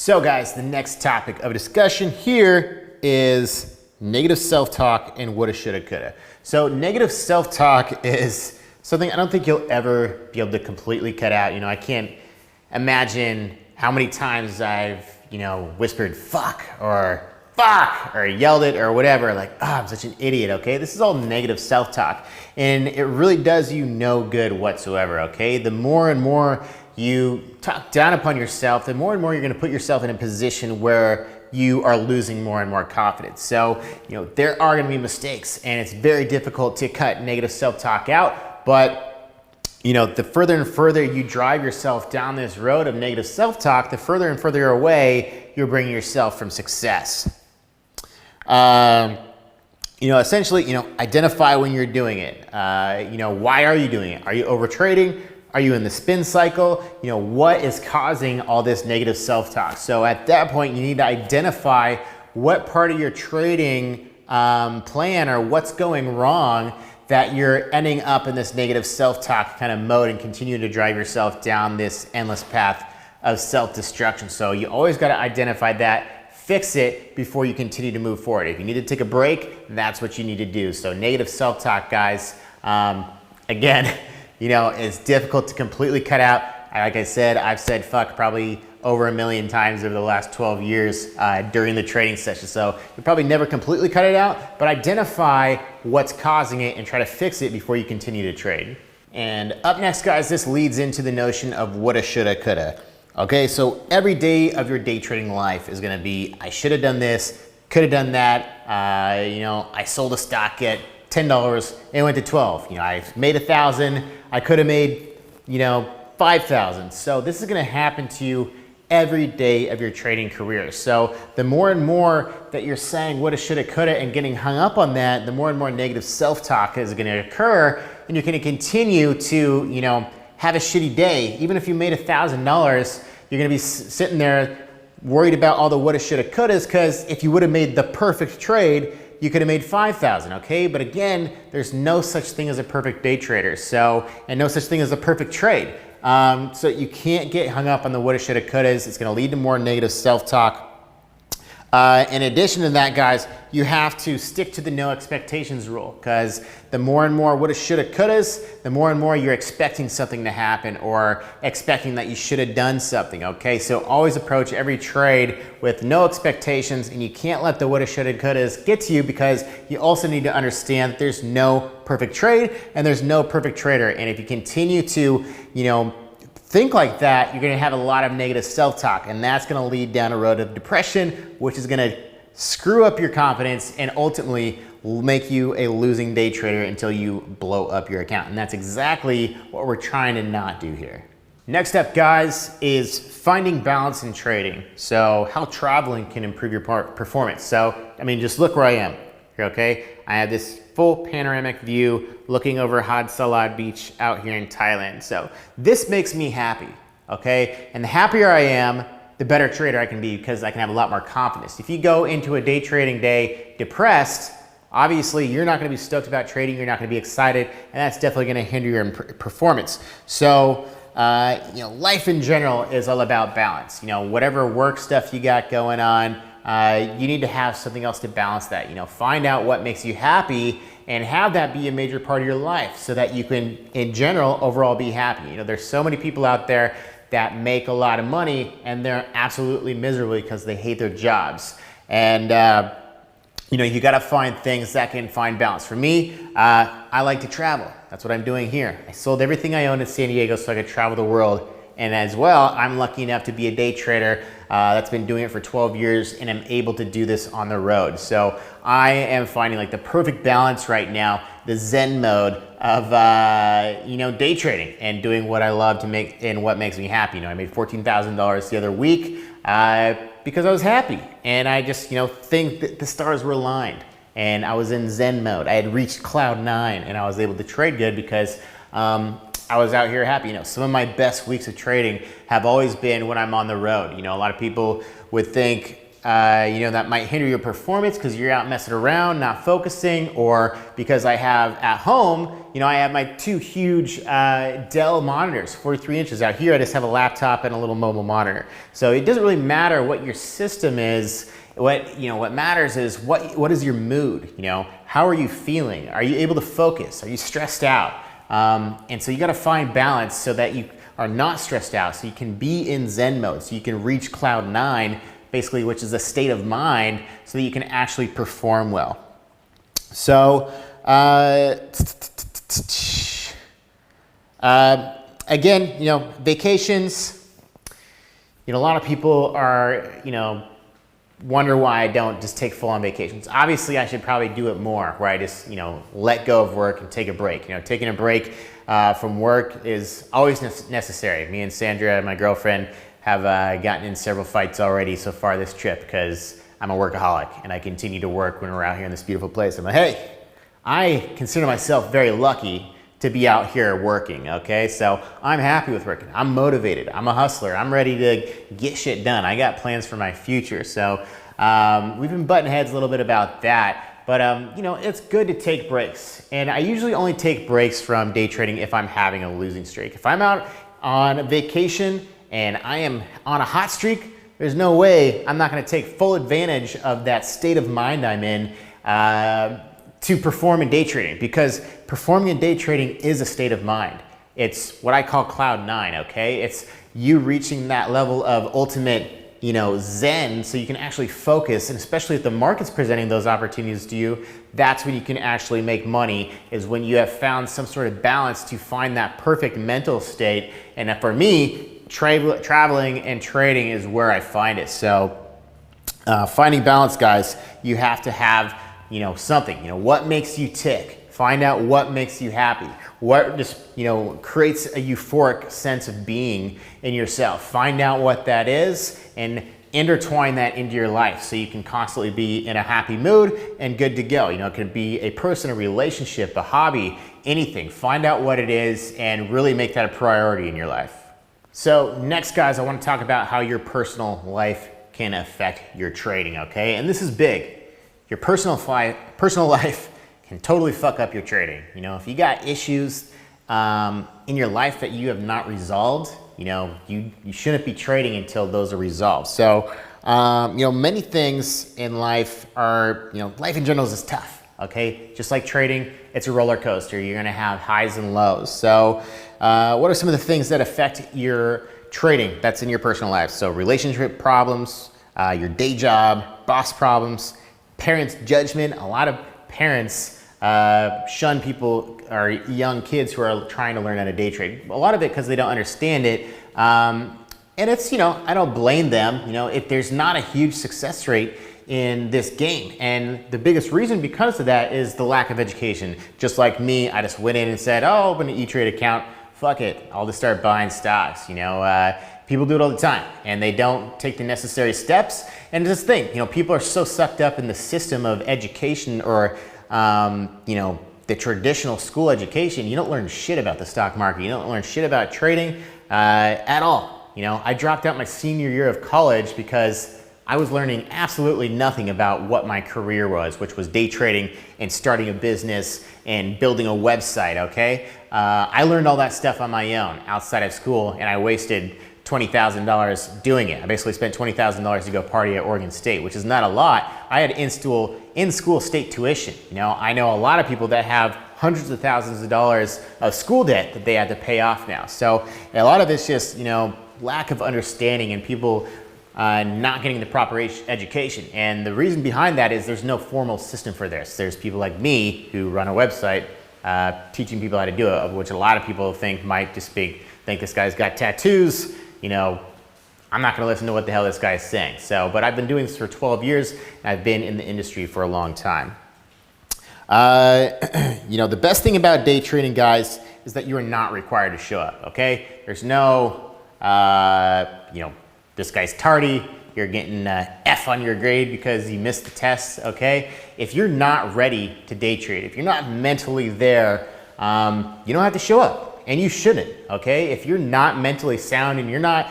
So guys, the next topic of discussion here is negative self-talk and woulda, shoulda, coulda. So negative self-talk is something I don't think you'll ever be able to completely cut out. I can't imagine how many times I've, whispered fuck or yelled it or whatever, like, I'm such an idiot, okay? This is all negative self-talk, and it really does you no good whatsoever, okay? The more and more you talk down upon yourself, the more and more you're gonna put yourself in a position where you are losing more and more confidence. So, there are gonna be mistakes, and it's very difficult to cut negative self-talk out, but the further and further you drive yourself down this road of negative self-talk, the further and further away you're bringing yourself from success. Essentially, identify when you're doing it. Why are you doing it? Are you over trading? Are you in the spin cycle? What is causing all this negative self-talk? So at that point, you need to identify what part of your trading plan or what's going wrong that you're ending up in this negative self-talk kind of mode and continue to drive yourself down this endless path of self-destruction. So you always got to identify that, fix it before you continue to move forward. If you need to take a break, that's what you need to do. So negative self-talk, guys, again, it's difficult to completely cut out. Like I said, I've said fuck probably over 1 million times over the last 12 years during the trading session. So you probably never completely cut it out, but identify what's causing it and try to fix it before you continue to trade. And up next, guys, this leads into the notion of woulda, shoulda, coulda. Okay, so every day of your day trading life is gonna be, I should have done this, could have done that. I sold a stock at $10 and it went to 12. I made 1,000, I could have made, 5,000. So this is gonna happen to you every day of your trading career. So the more and more that you're saying woulda, shoulda, coulda and getting hung up on that, the more and more negative self-talk is gonna occur, and you're gonna continue to, have a shitty day. Even if you made $1,000, you're gonna be sitting there worried about all the woulda, shoulda, couldas, because if you would have made the perfect trade, you could have made 5,000, okay? But again, there's no such thing as a perfect day trader, and no such thing as a perfect trade. So you can't get hung up on the woulda, shoulda, couldas. It's gonna lead to more negative self-talk. In addition to that, guys, you have to stick to the no expectations rule, because the more and more woulda, shoulda, couldas, the more and more you're expecting something to happen or expecting that you should have done something, okay? So always approach every trade with no expectations, and you can't let the woulda, shoulda, couldas get to you, because you also need to understand that there's no perfect trade and there's no perfect trader. And if you continue to, think like that, you're gonna have a lot of negative self-talk, and that's gonna lead down a road of depression, which is gonna screw up your confidence and ultimately make you a losing day trader until you blow up your account. And that's exactly what we're trying to not do here. Next up, guys, is finding balance in trading. So how traveling can improve your performance. So, just look where I am here, okay? I have this full panoramic view looking over Had Salad Beach out here in Thailand. So this makes me happy, okay? And the happier I am, the better trader I can be, because I can have a lot more confidence. If you go into a day trading day depressed, obviously you're not gonna be stoked about trading, you're not gonna be excited, and that's definitely gonna hinder your performance. So, life in general is all about balance. Whatever work stuff you got going on, you need to have something else to balance that. Find out what makes you happy and have that be a major part of your life so that you can, in general, overall be happy. There's so many people out there that make a lot of money and they're absolutely miserable because they hate their jobs. And, you got to find things that can find balance. For me, I like to travel. That's what I'm doing here. I sold everything I owned in San Diego so I could travel the world. And as well, I'm lucky enough to be a day trader that's been doing it for 12 years, and I'm able to do this on the road. So I am finding like the perfect balance right now, the Zen mode of day trading and doing what I love to make and what makes me happy. I made $14,000 the other week because I was happy, and I just think that the stars were aligned, and I was in Zen mode. I had reached cloud 9, and I was able to trade good because I was out here happy. Some of my best weeks of trading have always been when I'm on the road. A lot of people would think that might hinder your performance because you're out messing around, not focusing, or because I have at home, I have my two huge Dell monitors, 43 inches. Out here, I just have a laptop and a little mobile monitor. So it doesn't really matter what your system is. What matters is what is your mood? How are you feeling? Are you able to focus? Are you stressed out? And so you got to find balance so that you are not stressed out, so you can be in Zen mode, so you can reach cloud 9, basically, which is a state of mind, so that you can actually perform well. So, again, vacations. A lot of people are, wonder why I don't just take full-on vacations. Obviously, I should probably do it more, where I just, let go of work and take a break. Taking a break from work is always necessary. Me and Sandra, my girlfriend, have gotten in several fights already so far this trip because I'm a workaholic and I continue to work when we're out here in this beautiful place. I'm like, hey, I consider myself very lucky to be out here working, okay? So I'm happy with working. I'm motivated. I'm a hustler. I'm ready to get shit done. I got plans for my future. So we've been butting heads a little bit about that. But it's good to take breaks. And I usually only take breaks from day trading if I'm having a losing streak. If I'm out on vacation and I am on a hot streak, there's no way I'm not gonna take full advantage of that state of mind I'm in to perform in day trading, because performing in day trading is a state of mind. It's what I call cloud 9, okay? It's you reaching that level of ultimate, Zen, so you can actually focus, and especially if the market's presenting those opportunities to you, that's when you can actually make money, is when you have found some sort of balance to find that perfect mental state. And for me, traveling and trading is where I find it. So finding balance, guys, you have to have something. What makes you tick? Find out what makes you happy. What just creates a euphoric sense of being in yourself. Find out what that is and intertwine that into your life so you can constantly be in a happy mood and good to go. It could be a person, a relationship, a hobby, anything. Find out what it is and really make that a priority in your life. So next, guys, I want to talk about how your personal life can affect your trading, okay? And this is big. Your personal life can totally fuck up your trading. If you got issues in your life that you have not resolved, you shouldn't be trading until those are resolved. So, many things in life are, life in general is tough, okay? Just like trading, it's a roller coaster. You're gonna have highs and lows. So, what are some of the things that affect your trading that's in your personal life? So, relationship problems, your day job, boss problems, parents' judgment. A lot of parents shun people or young kids who are trying to learn how to day trade. A lot of it because they don't understand it. And it's, I don't blame them. If there's not a huge success rate in this game. And the biggest reason because of that is the lack of education. Just like me, I just went in and said, oh, open an E-Trade account. Fuck it. I'll just start buying stocks. People do it all the time and they don't take the necessary steps. And this thing, people are so sucked up in the system of education or, the traditional school education. You don't learn shit about the stock market. You don't learn shit about trading at all. I dropped out my senior year of college because I was learning absolutely nothing about what my career was, which was day trading and starting a business and building a website, okay? I learned all that stuff on my own outside of school, and I wasted $20,000 doing it. I basically spent $20,000 to go party at Oregon State, which is not a lot. I had in-school state tuition. I know a lot of people that have hundreds of thousands of dollars of school debt that they had to pay off now. So a lot of it's just, lack of understanding and people not getting the proper education. And the reason behind that is there's no formal system for this. There's people like me who run a website teaching people how to do it, of which a lot of people might just think this guy's got tattoos. I'm not gonna listen to what the hell this guy's saying. But I've been doing this for 12 years, and I've been in the industry for a long time. The best thing about day trading, guys, is that you are not required to show up, okay? There's no, this guy's tardy, you're getting an F on your grade because you missed the test, okay? If you're not ready to day trade, if you're not mentally there, you don't have to show up. And you shouldn't, okay? If you're not mentally sound and you're not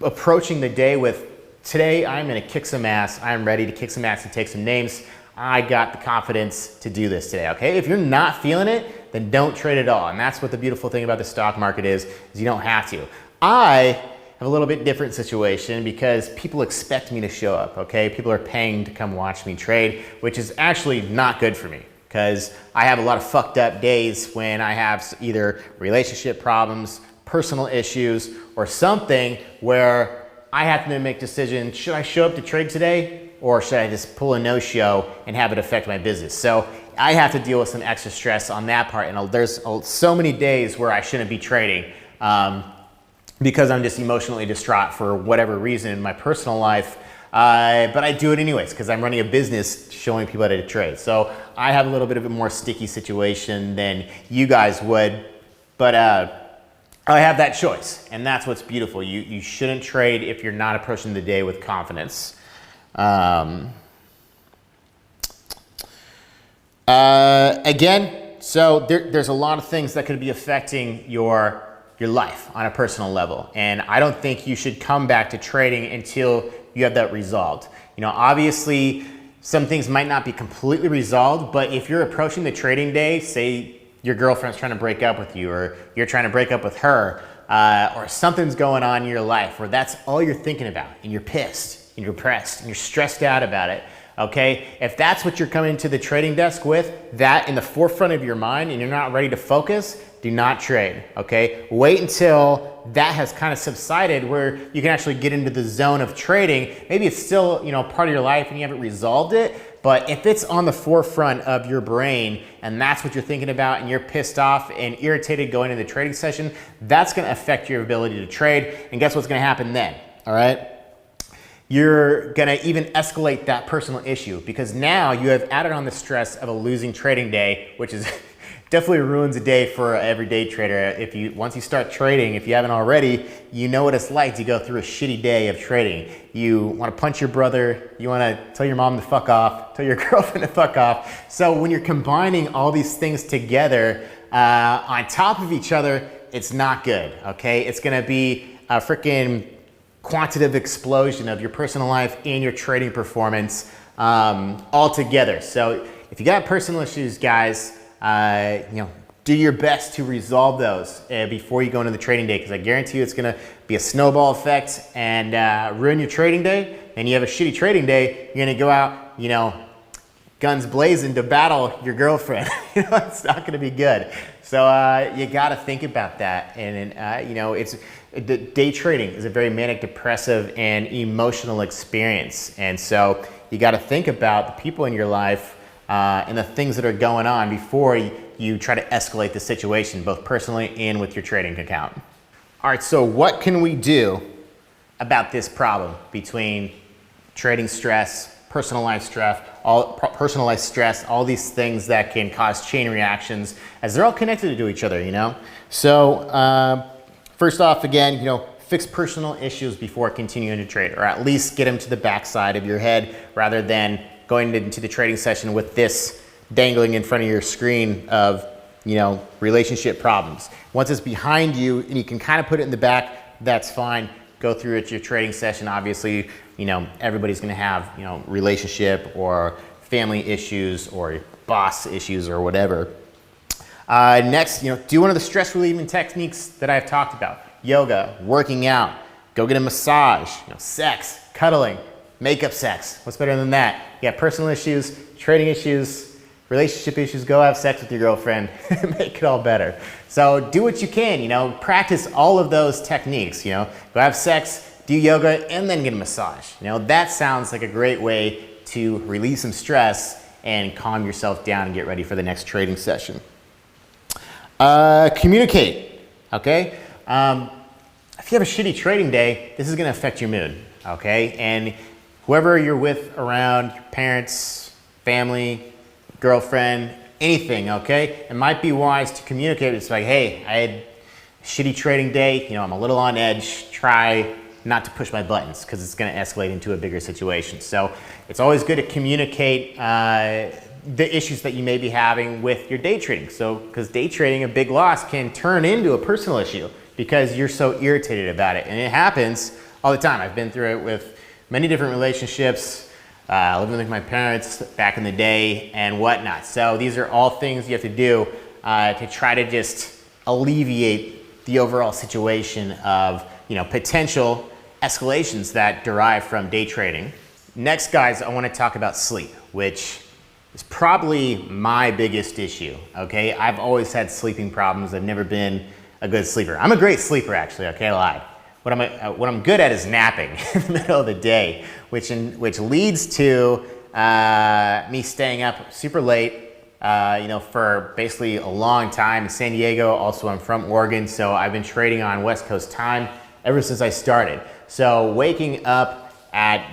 approaching the day with today I'm gonna kick some ass. I'm ready to kick some ass and take some names. I got the confidence to do this today, okay? If you're not feeling it, then don't trade at all. And that's what the beautiful thing about the stock market is you don't have to. I have a little bit different situation because people expect me to show up, okay? People are paying to come watch me trade, which is actually not good for me because I have a lot of fucked up days when I have either relationship problems, personal issues, or something where I have to make a decision, should I show up to trade today or should I just pull a no-show and have it affect my business? So I have to deal with some extra stress on that part, and there's so many days where I shouldn't be trading because I'm just emotionally distraught for whatever reason in my personal life. But I do it anyways because I'm running a business showing people how to trade. So I have a little bit of a more sticky situation than you guys would, but I have that choice, and that's what's beautiful. You shouldn't trade if you're not approaching the day with confidence. Again, so there's a lot of things that could be affecting your life on a personal level, and I don't think you should come back to trading until you have that resolved. You know, obviously some things might not be completely resolved, but if you're approaching the trading day, say your girlfriend's trying to break up with you, or you're trying to break up with her, or something's going on in your life where that's all you're thinking about, and you're pissed, and you're depressed, and you're stressed out about it, okay? If that's what you're coming to the trading desk with, that in the forefront of your mind, and you're not ready to focus, do not trade, okay? Wait until that has kind of subsided where you can actually get into the zone of trading. Maybe it's still, you know, part of your life and you haven't resolved it, but if it's on the forefront of your brain and that's what you're thinking about and you're pissed off and irritated going into the trading session, that's gonna affect your ability to trade. And guess what's gonna happen then, all right? You're gonna even escalate that personal issue because now you have added on the stress of a losing trading day, which is definitely ruins a day for an everyday trader. Once you start trading, if you haven't already, you know what it's like to go through a shitty day of trading. You want to punch your brother, you want to tell your mom to fuck off, tell your girlfriend to fuck off. So when you're combining all these things together on top of each other, it's not good, okay? It's gonna be a freaking quantitative explosion of your personal life and your trading performance all together. So if you got personal issues, guys, you know, do your best to resolve those before you go into the trading day, because I guarantee you it's going to be a snowball effect and ruin your trading day. And you have a shitty trading day, you're going to go out, you know, guns blazing to battle your girlfriend. You know, it's not going to be good. So you got to think about that. And you know, day trading is a very manic, depressive, and emotional experience. And so you got to think about the people in your life and the things that are going on before you try to escalate the situation, both personally and with your trading account. All right, so what can we do about this problem between trading stress, personal life stress, all these things that can cause chain reactions, as they're all connected to each other, you know? So first off, again, you know, fix personal issues before continuing to trade, or at least get them to the backside of your head rather than going into the trading session with this dangling in front of your screen of, you know, relationship problems. Once it's behind you and you can kind of put it in the back, that's fine. Go through it your trading session. Obviously, you know, everybody's going to have, you know, relationship or family issues or boss issues or whatever. Next, you know, do one of the stress relieving techniques that I've talked about. Yoga, working out, go get a massage, you know, sex, cuddling, makeup sex. What's better than that? You got personal issues, trading issues, relationship issues, go have sex with your girlfriend. Make it all better. So do what you can, you know, practice all of those techniques, you know, go have sex, do yoga, and then get a massage. You know, that sounds like a great way to release some stress and calm yourself down and get ready for the next trading session. Communicate, okay? If you have a shitty trading day, this is gonna affect your mood, okay? And whoever you're with around, your parents, family, girlfriend, anything, okay? It might be wise to communicate. It's like, hey, I had a shitty trading day. You know, I'm a little on edge. Try not to push my buttons because it's going to escalate into a bigger situation. So it's always good to communicate the issues that you may be having with your day trading. So, because day trading, a big loss can turn into a personal issue because you're so irritated about it. And it happens all the time. I've been through it with many different relationships, living with my parents back in the day and whatnot. So these are all things you have to do to try to just alleviate the overall situation of, potential escalations that derive from day trading. Next, guys, I want to talk about sleep, which is probably my biggest issue, okay? I've always had sleeping problems. I've never been a good sleeper. I'm a great sleeper, actually, okay, I lied. What I'm good at is napping in the middle of the day, which leads to me staying up super late, for basically a long time in San Diego. Also, I'm from Oregon, so I've been trading on West Coast time ever since I started. So waking up at,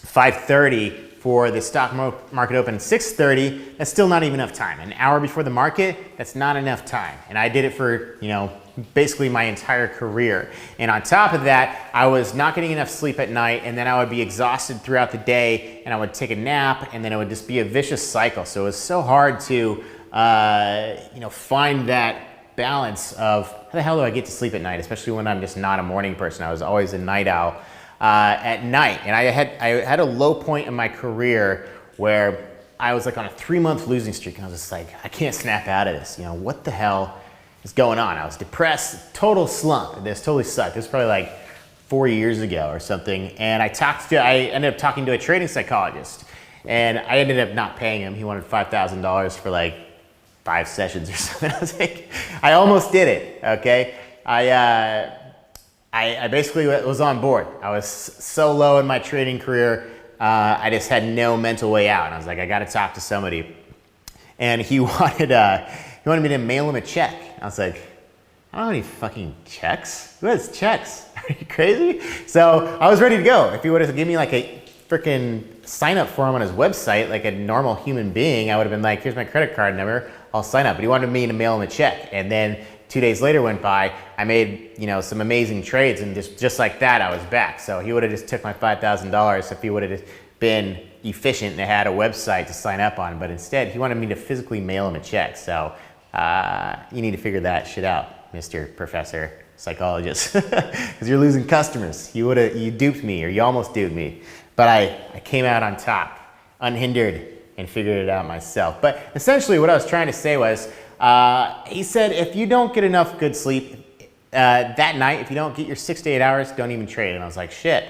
5:30 for the stock market open at 6:30, that's still not even enough time. An hour before the market, that's not enough time. And I did it for, basically my entire career. And on top of that, I was not getting enough sleep at night, and then I would be exhausted throughout the day, and I would take a nap, and then it would just be a vicious cycle. So it was so hard to, find that balance of how the hell do I get to sleep at night, especially when I'm just not a morning person. I was always a night owl at night. And I had a low point in my career where I was like on a 3-month losing streak, and I was just like, I can't snap out of this. What the hell is going on? I was depressed, total slump. This totally sucked. This was probably like 4 years ago or something. And I ended up talking to a trading psychologist, and I ended up not paying him. He wanted $5,000 for like 5 sessions or something. I was like, I almost did it, okay? I basically was on board. I was so low in my trading career, I just had no mental way out. And I was like, I gotta talk to somebody. And he wanted me to mail him a check. I was like, I don't have any fucking checks. Who has checks? Are you crazy? So I was ready to go. If he would have given me like a freaking sign up form on his website, like a normal human being, I would have been like, here's my credit card number, I'll sign up. But he wanted me to mail him a check. And then 2 days later went by, I made, some amazing trades, and just like that, I was back. So he would have just took my $5,000 if he would have been efficient and had a website to sign up on. But instead, he wanted me to physically mail him a check. So you need to figure that shit out, Mr. Professor Psychologist, because you're losing customers. You duped me, or you almost duped me. But I came out on top, unhindered, and figured it out myself. But essentially what I was trying to say was, he said, if you don't get enough good sleep that night, if you don't get your 6 to 8 hours, don't even trade. And I was like, shit,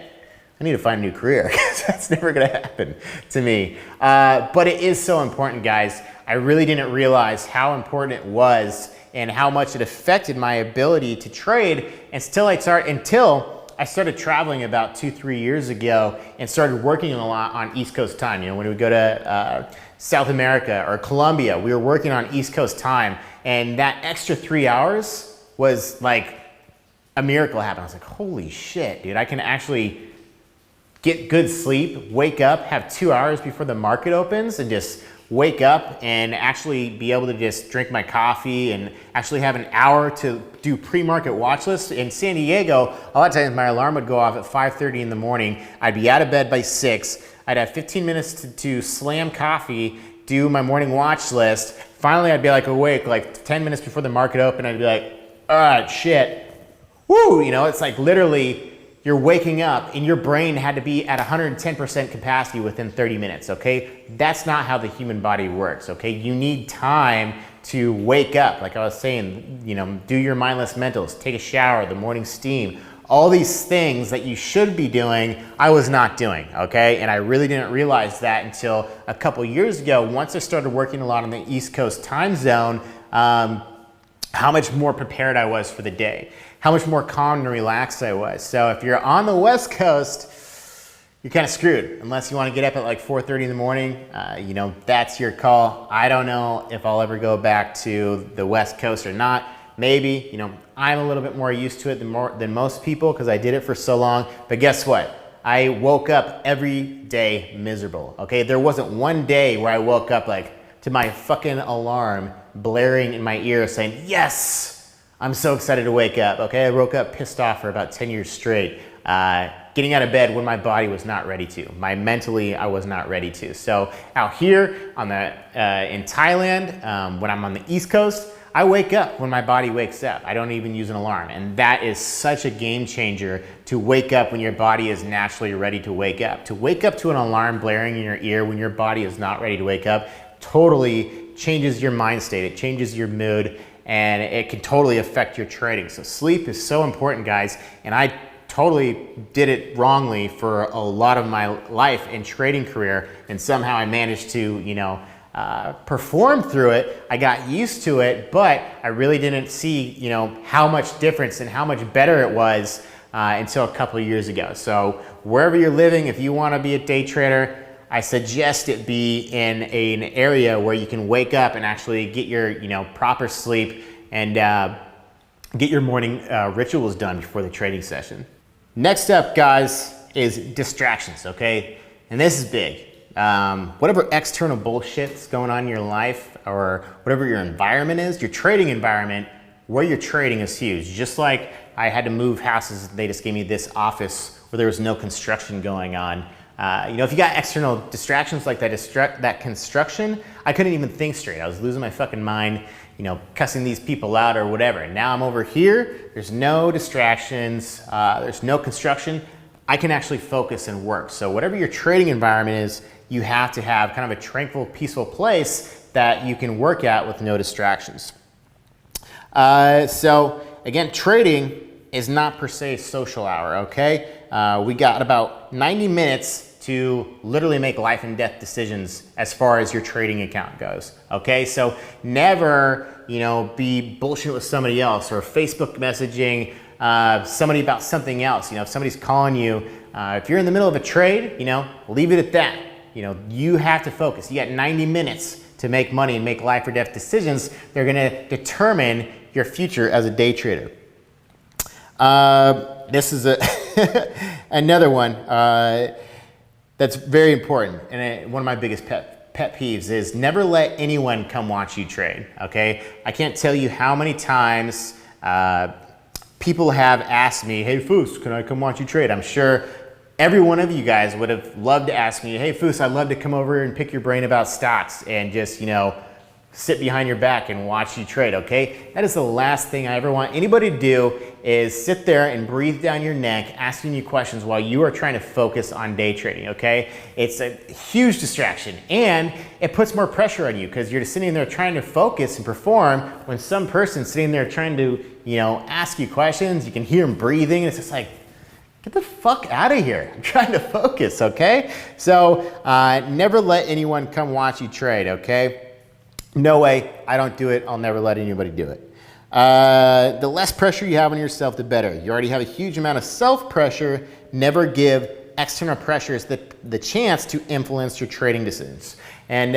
I need to find a new career, because that's never gonna happen to me. But it is so important, guys. I really didn't realize how important it was and how much it affected my ability to trade until I started traveling about 2-3 years ago and started working a lot on East Coast time. When we go to South America or Colombia, we were working on East Coast time, and that extra 3 hours was like a miracle happened. I was like, holy shit, dude, I can actually get good sleep, wake up, have 2 hours before the market opens, and just wake up and actually be able to just drink my coffee and actually have an hour to do pre-market watch lists. In San Diego, a lot of times my alarm would go off at 5:30 in the morning. I'd be out of bed by 6. I'd have 15 minutes to slam coffee, do my morning watch list. Finally, I'd be like awake like 10 minutes before the market opened. I'd be like, ah, shit. Woo, it's like literally you're waking up and your brain had to be at 110% capacity within 30 minutes, okay? That's not how the human body works, okay? You need time to wake up. Like I was saying, do your mindless mentals, take a shower, the morning steam, all these things that you should be doing, I was not doing, okay? And I really didn't realize that until a couple years ago, once I started working a lot on the East Coast time zone, how much more prepared I was for the day, how much more calm and relaxed I was. So if you're on the West Coast, you're kind of screwed unless you want to get up at like 4:30 in the morning. That's your call. I don't know if I'll ever go back to the West Coast or not. Maybe, I'm a little bit more used to it than most people because I did it for so long. But guess what? I woke up every day miserable, okay? There wasn't one day where I woke up like to my fucking alarm blaring in my ear saying, yes, I'm so excited to wake up, okay? I woke up pissed off for about 10 years straight, getting out of bed when my body was not ready to. Mentally, I was not ready to. So out here in Thailand, when I'm on the East Coast, I wake up when my body wakes up. I don't even use an alarm. And that is such a game changer, to wake up when your body is naturally ready to wake up. To wake up to an alarm blaring in your ear when your body is not ready to wake up totally changes your mind state. It changes your mood, and it can totally affect your trading. So sleep is so important, guys. And I totally did it wrongly for a lot of my life and trading career, and somehow I managed to, perform through it. I got used to it, but I really didn't see, how much difference and how much better it was until a couple of years ago. So wherever you're living, if you want to be a day trader, I suggest it be in an area where you can wake up and actually get your, proper sleep and get your morning rituals done before the trading session. Next up, guys, is distractions, okay? And this is big. Whatever external bullshit's going on in your life, or whatever your environment is, your trading environment, where you're trading is huge. Just like I had to move houses, they just gave me this office where there was no construction going on. If you got external distractions like that construction, I couldn't even think straight. I was losing my fucking mind, cussing these people out or whatever. And now I'm over here, there's no distractions, there's no construction. I can actually focus and work. So whatever your trading environment is, you have to have kind of a tranquil, peaceful place that you can work at with no distractions. So again, trading is not per se a social hour, okay? We got about 90 minutes to literally make life and death decisions as far as your trading account goes, okay? So never, be bullshit with somebody else or Facebook messaging somebody about something else. If somebody's calling you, if you're in the middle of a trade, leave it at that. You have to focus. You got 90 minutes to make money and make life or death decisions. They're gonna determine your future as a day trader. This is another one that's very important, and one of my biggest pet peeves is never let anyone come watch you trade, okay? I can't tell you how many times people have asked me, hey Foos, can I come watch you trade? I'm sure every one of you guys would have loved to ask me, hey Foos, I'd love to come over and pick your brain about stocks and just, sit behind your back and watch you trade, okay? That is the last thing I ever want anybody to do, is sit there and breathe down your neck asking you questions while you are trying to focus on day trading, okay? It's a huge distraction, and it puts more pressure on you because you're just sitting there trying to focus and perform when some person's sitting there trying to, ask you questions. You can hear them breathing, and it's just like, get the fuck out of here. I'm trying to focus, okay? So never let anyone come watch you trade, okay? No way, I don't do it. I'll never let anybody do it. The less pressure you have on yourself, the better. You already have a huge amount of self-pressure. Never give external pressures the chance to influence your trading decisions. And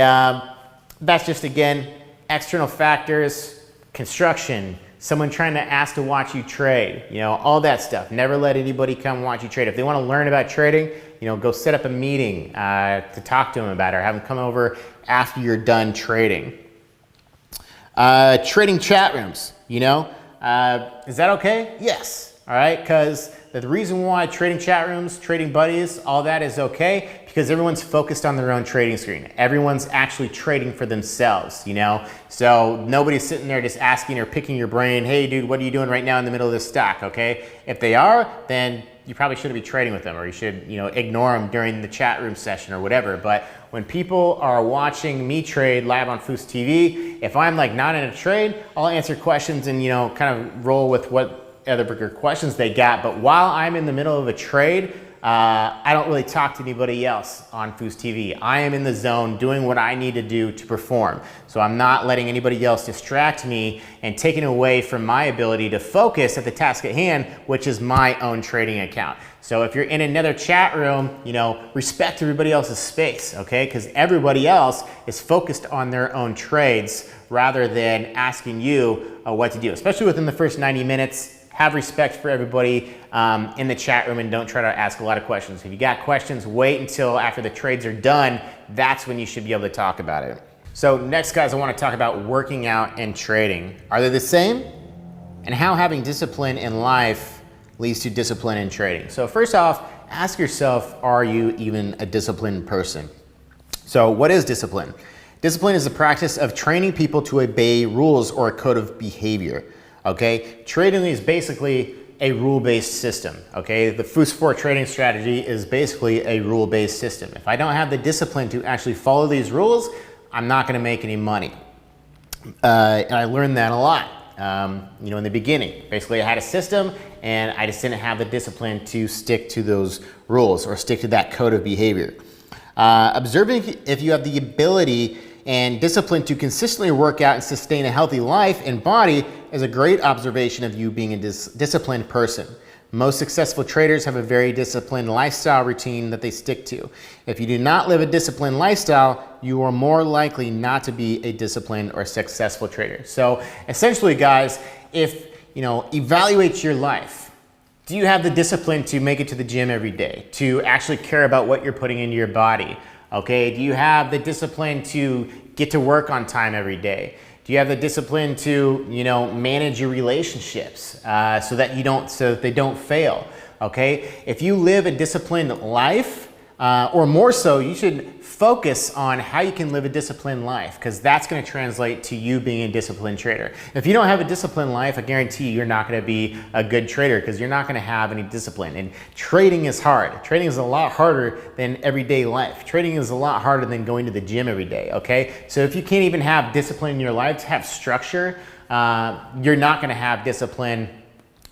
that's just, again, external factors, construction, someone trying to ask to watch you trade, all that stuff. Never let anybody come watch you trade. If they want to learn about trading, go set up a meeting to talk to them about it, or have them come over after you're done trading. Trading chat rooms, is that okay? Yes, all right, because the reason why trading chat rooms, trading buddies, all that is okay, because everyone's focused on their own trading screen. Everyone's actually trading for themselves, So nobody's sitting there just asking or picking your brain, hey dude, what are you doing right now in the middle of this stock, okay? If they are, then you probably shouldn't be trading with them, or you should, ignore them during the chat room session or whatever. But when people are watching me trade live on Foos TV, if I'm not in a trade, I'll answer questions and, kind of roll with what other bigger questions they got. But while I'm in the middle of a trade, I don't really talk to anybody else on Foos TV. I am in the zone doing what I need to do to perform. So I'm not letting anybody else distract me and taking away from my ability to focus at the task at hand, which is my own trading account. So if you're in another chat room, respect everybody else's space, okay? Because everybody else is focused on their own trades rather than asking you what to do, especially within the first 90 minutes. Have respect for everybody in the chat room, and don't try to ask a lot of questions. If you got questions, wait until after the trades are done. That's when you should be able to talk about it. So next, guys, I want to talk about working out and trading. Are they the same? And how having discipline in life leads to discipline in trading. So first off, ask yourself, are you even a disciplined person? So what is discipline? Discipline is the practice of training people to obey rules or a code of behavior. Okay, trading is basically a rule-based system. Okay, the Fusfor trading strategy is basically a rule-based system. If I don't have the discipline to actually follow these rules, I'm not going to make any money. And I learned that a lot. In the beginning, basically I had a system and I just didn't have the discipline to stick to those rules or stick to that code of behavior. Observing if you have the ability and discipline to consistently work out and sustain a healthy life and body is a great observation of you being a disciplined person. Most successful traders have a very disciplined lifestyle routine that they stick to. If you do not live a disciplined lifestyle, you are more likely not to be a disciplined or successful trader. So essentially, guys, evaluate your life. Do you have the discipline to make it to the gym every day, to actually care about what you're putting into your body? Okay, do you have the discipline to get to work on time every day? Do you have the discipline to, manage your relationships so that they don't fail? Okay, if you live a disciplined life, or more so, you should focus on how you can live a disciplined life, because that's going to translate to you being a disciplined trader. If you don't have a disciplined life, I guarantee you're not going to be a good trader because you're not going to have any discipline. And trading is hard. Trading is a lot harder than everyday life. Trading is a lot harder than going to the gym every day, okay? So if you can't even have discipline in your life, to have structure, you're not going to have discipline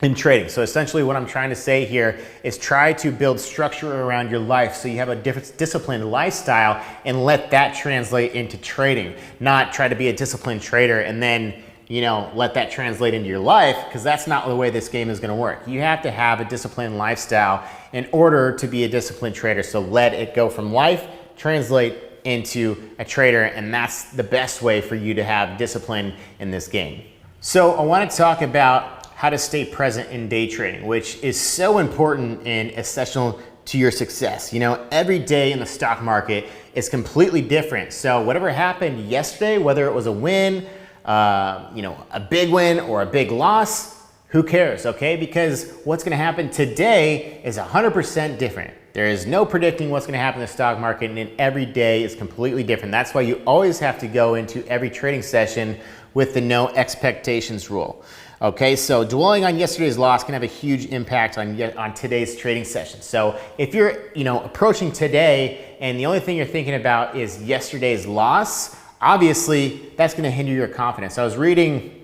in trading. So essentially what I'm trying to say here is try to build structure around your life so you have a disciplined lifestyle and let that translate into trading. Not try to be a disciplined trader and then, let that translate into your life, because that's not the way this game is going to work. You have to have a disciplined lifestyle in order to be a disciplined trader. So let it go from life, translate into a trader, and that's the best way for you to have discipline in this game. So I want to talk about how to stay present in day trading, which is so important and essential to your success. Every day in the stock market is completely different. So whatever happened yesterday, whether it was a win, a big win or a big loss, who cares, okay? Because what's gonna happen today is 100% different. There is no predicting what's gonna happen in the stock market, and every day is completely different. That's why you always have to go into every trading session with the no expectations rule. Okay, so dwelling on yesterday's loss can have a huge impact on today's trading session. So if you're approaching today and the only thing you're thinking about is yesterday's loss, obviously that's going to hinder your confidence. I was reading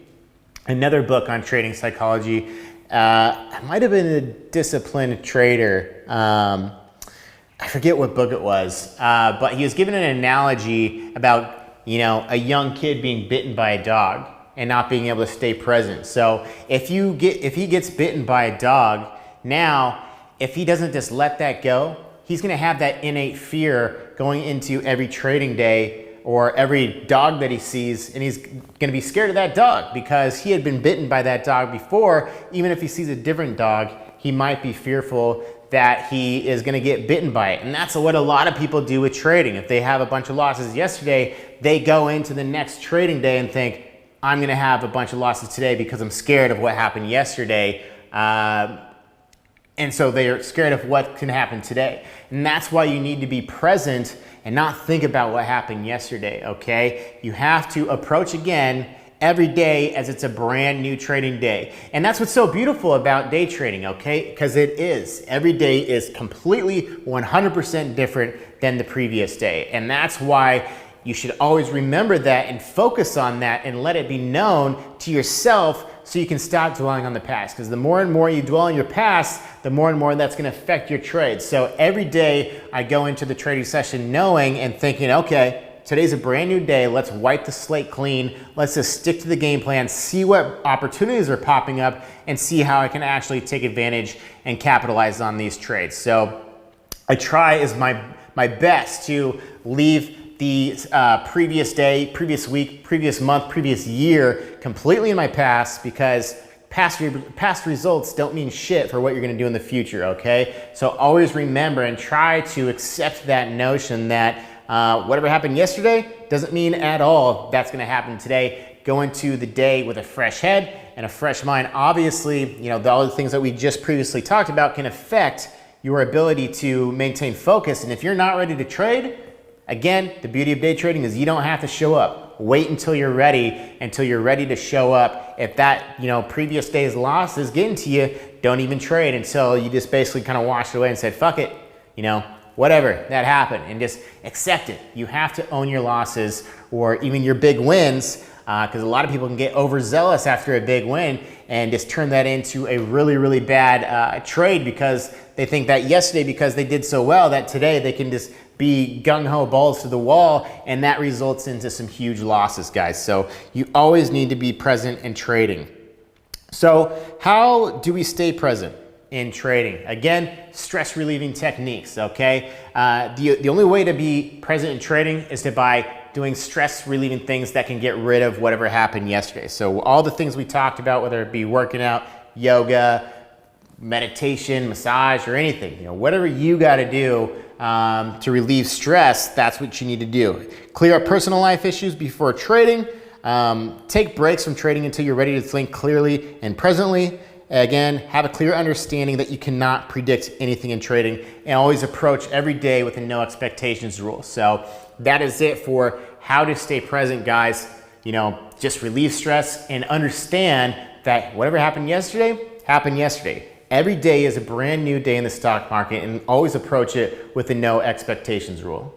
another book on trading psychology. It might have been a Disciplined Trader. I forget what book it was, but he was given an analogy about a young kid being bitten by a dog and not being able to stay present. So if he gets bitten by a dog, now if he doesn't just let that go, he's gonna have that innate fear going into every trading day or every dog that he sees, and he's gonna be scared of that dog because he had been bitten by that dog before. Even if he sees a different dog, he might be fearful that he is gonna get bitten by it. And that's what a lot of people do with trading. If they have a bunch of losses yesterday, they go into the next trading day and think, I'm gonna have a bunch of losses today because I'm scared of what happened yesterday. And so they are scared of what can happen today. And that's why you need to be present and not think about what happened yesterday, okay? You have to approach again every day as it's a brand new trading day. And that's what's so beautiful about day trading, okay? Because it is. Every day is completely 100% different than the previous day. And that's why you should always remember that and focus on that and let it be known to yourself so you can stop dwelling on the past. Because the more and more you dwell on your past, the more and more that's gonna affect your trades. So every day I go into the trading session knowing and thinking, okay, today's a brand new day. Let's wipe the slate clean. Let's just stick to the game plan, see what opportunities are popping up, and see how I can actually take advantage and capitalize on these trades. So I try as my best to leave the previous day, previous week, previous month, previous year completely in my past, because past results don't mean shit for what you're gonna do in the future, okay? So always remember and try to accept that notion that whatever happened yesterday doesn't mean at all that's gonna happen today. Go into the day with a fresh head and a fresh mind. Obviously, all the things that we just previously talked about can affect your ability to maintain focus. And if you're not ready to trade, Again, the beauty of day trading is you don't have to show up. Wait until you're ready to show up. If that, previous day's loss is getting to you, don't even trade until you just basically kind of wash it away and said, fuck it, whatever, that happened, and just accept it. You have to own your losses or even your big wins, because a lot of people can get overzealous after a big win and just turn that into a really, really bad trade because they think that yesterday, because they did so well, that today they can just be gung-ho balls to the wall, and that results into some huge losses, guys. So you always need to be present in trading. So how do we stay present in trading? Again, stress relieving techniques, okay? The only way to be present in trading is by doing stress relieving things that can get rid of whatever happened yesterday. So all the things we talked about, whether it be working out, yoga, meditation, massage, or anything, whatever you got to do to relieve stress, that's what you need to do. Clear up personal life issues before trading. Take breaks from trading until you're ready to think clearly and presently. Again, have a clear understanding that you cannot predict anything in trading, and always approach every day with a no expectations rule. So that is it for how to stay present, guys. Just relieve stress and understand that whatever happened yesterday, happened yesterday. Every day is a brand new day in the stock market, and always approach it with a no expectations rule.